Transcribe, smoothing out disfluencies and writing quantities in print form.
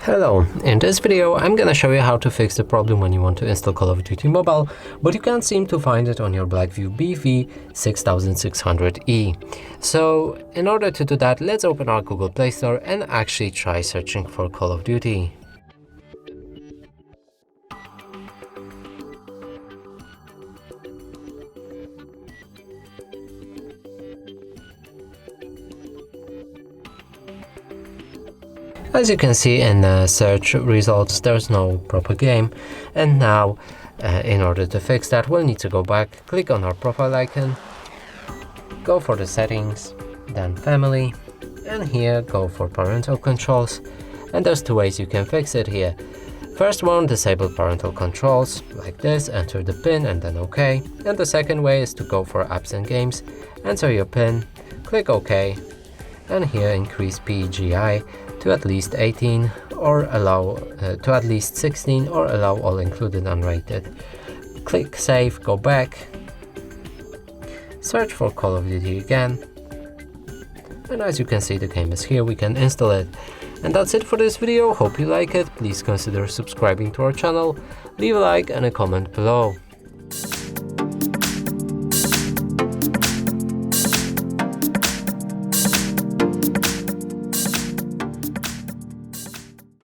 Hello, in this video I'm gonna show you how to fix the problem when you want to install Call of Duty Mobile, but you can't seem to find it on your Blackview BV6600E. So in order to do that, let's open our Google Play Store and actually try searching for Call of Duty. As you can see in the search results, there's no proper game, and now in order to fix that, we'll need to go back, click on our profile icon, go for the settings, then family, and here go for parental controls, and there's two ways you can fix it here. First one, disable parental controls like this, enter the PIN and then OK, and the second way is to go for apps and games, enter your PIN, click OK, and here increase PGI to at least 18 or allow to at least 16 or allow all included unrated. Click save, go back, search for Call of Duty again, and as you can see the game is here, we can install it. And that's it for this video, hope you like it, please consider subscribing to our channel, leave a like and a comment below.